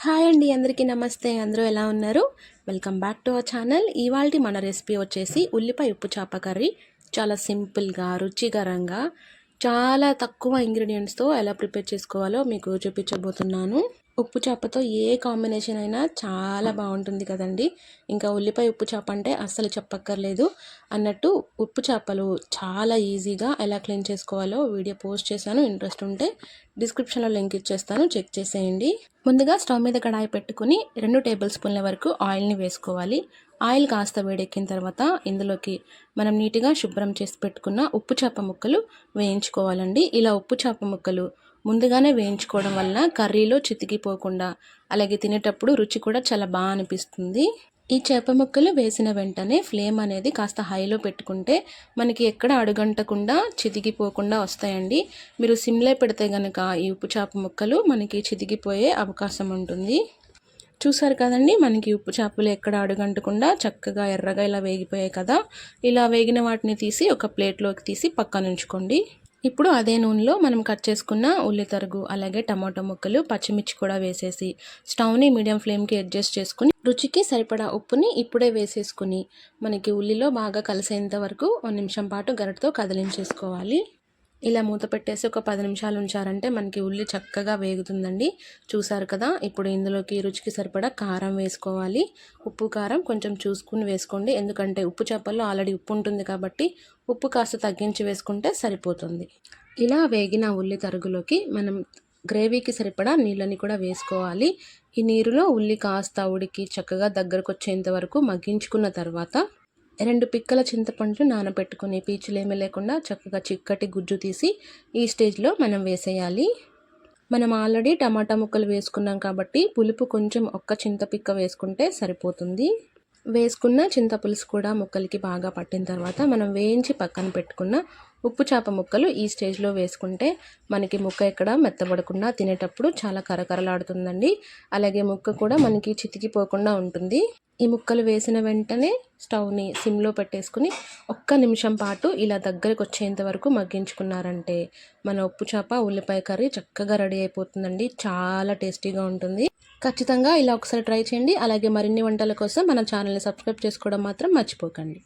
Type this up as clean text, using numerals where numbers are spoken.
Hi అండి, అందరికీ నమస్తే. అందరూ ఎలా ఉన్నారు? Welcome back to our channel. ఇవాల్టి మన రెసిపీ వచ్చేసి ఉల్లిపాయ ఉప్పు చేప కర్రీ. చాలా సింపుల్గా, రుచికరంగా, చాలా తక్కువ ఇంగ్రీడియంట్స్తో ఎలా ప్రిపేర్ చేసుకోవాలో మీకు చూపించబోతున్నాను. ఉప్పు చేపతో ఏ కాంబినేషన్ అయినా చాలా బాగుంటుంది కదండి. ఇంకా ఉల్లిపాయ ఉప్పు చేప అంటే అస్సలు చెప్పక్కర్లేదు అన్నట్టు. ఉప్పు చేపలు చాలా ఈజీగా ఎలా క్లీన్ చేసుకోవాలో వీడియో పోస్ట్ చేశాను. ఇంట్రెస్ట్ ఉంటే డిస్క్రిప్షన్లో లింక్ ఇచ్చేస్తాను, చెక్ చేసేయండి. ముందుగా స్టవ్ మీద కడాయి పెట్టుకుని 2 టేబుల్ స్పూన్ల వరకు ఆయిల్ని వేసుకోవాలి. ఆయిల్ కాస్త వేడెక్కిన తర్వాత ఇందులోకి మనం నీట్గా శుభ్రం చేసి పెట్టుకున్న ఉప్పు చేప ముక్కలు వేయించుకోవాలండి. ఇలా ఉప్పు చేప ముక్కలు ముందుగానే వేయించుకోవడం వలన కర్రీలో చితికిపోకుండా, అలాగే తినేటప్పుడు రుచి కూడా చాలా బాగా అనిపిస్తుంది. ఈ చేప ముక్కలు వేసిన వెంటనే ఫ్లేమ్ అనేది కాస్త హైలో పెట్టుకుంటే మనకి ఎక్కడ అడుగంటకుండా చితికిపోకుండా వస్తాయండి. మీరు సిమ్లో పెడితే కనుక ఈ ఉప్పు చేప ముక్కలు మనకి చితికిపోయే అవకాశం ఉంటుంది. చూసారు కదండి, మనకి ఉప్పు చేపలు ఎక్కడ అడుగంటకుండా చక్కగా ఎర్రగా ఇలా వేగిపోయాయి కదా. ఇలా వేగిన వాటిని తీసి ఒక ప్లేట్లోకి తీసి పక్కన ఉంచుకోండి. ఇప్పుడు అదే నూనెలో మనం కట్ చేసుకున్న ఉల్లి తరుగు, అలాగే టమాటో ముక్కలు, పచ్చిమిర్చి కూడా వేసేసి స్టవ్ని మీడియం ఫ్లేమ్కి అడ్జస్ట్ చేసుకుని రుచికి సరిపడా ఉప్పుని ఇప్పుడే వేసేసుకుని మనకి ఉల్లిలో బాగా కలిసేంత వరకు 1 నిమిషం పాటు గరిటతో కదిలించేసుకోవాలి. ఇలా మూత పెట్టేసి ఒక 10 నిమిషాలు ఉంచారంటే మనకి ఉల్లి చక్కగా వేగుతుందండి. చూసారు కదా. ఇప్పుడు ఇందులోకి రుచికి సరిపడా కారం వేసుకోవాలి. ఉప్పు కారం కొంచెం చూసుకుని వేసుకోండి, ఎందుకంటే ఉప్పు చేపల్లో ఆల్రెడీ ఉప్పు ఉంటుంది కాబట్టి ఉప్పు కాస్త తగ్గించి వేసుకుంటే సరిపోతుంది. ఇలా వేగిన ఉల్లి తరుగులోకి మనం గ్రేవీకి సరిపడా నీళ్ళని కూడా వేసుకోవాలి. ఈ నీరులో ఉల్లి కాస్త ఉడికి చక్కగా దగ్గరకు వచ్చేంత వరకు మగ్గించుకున్న తర్వాత 2 పిక్కల చింతపండు నానబెట్టుకుని పీచులేమీ లేకుండా చక్కగా చిక్కటి గుజ్జు తీసి ఈ స్టేజ్లో మనం వేసేయాలి. మనం ఆల్రెడీ టమాటా ముక్కలు వేసుకున్నాం కాబట్టి పులుపు కొంచెం ఒక్క చింతపిక్క వేసుకుంటే సరిపోతుంది. వేసుకున్న చింతపులుసు కూడా ముక్కలకి బాగా పట్టిన తర్వాత మనం వేయించి పక్కన పెట్టుకున్న ఉప్పు చేప ముక్కలు ఈ స్టేజ్లో వేసుకుంటే మనకి ముక్క ఎక్కడ మెత్తబడకుండా తినేటప్పుడు చాలా కరకరలాడుతుందండి. అలాగే ముక్క కూడా మనకి చితికిపోకుండా ఉంటుంది. ఈ ముక్కలు వేసిన వెంటనే స్టవ్ని సిమ్లో పెట్టేసుకుని 1 నిమిషం పాటు ఇలా దగ్గరకు వచ్చేంత వరకు మగ్గించుకున్నారంటే మన ఉప్పు చేప ఉల్లిపాయ కర్రీ చక్కగా రెడీ అయిపోతుందండి. చాలా టేస్టీగా ఉంటుంది. ఖచ్చితంగా ఇలా ఒకసారి ట్రై చేయండి. అలాగే మరిన్ని వంటల కోసం మన ఛానల్ని సబ్స్క్రైబ్ చేసుకోవడం మాత్రం మర్చిపోకండి.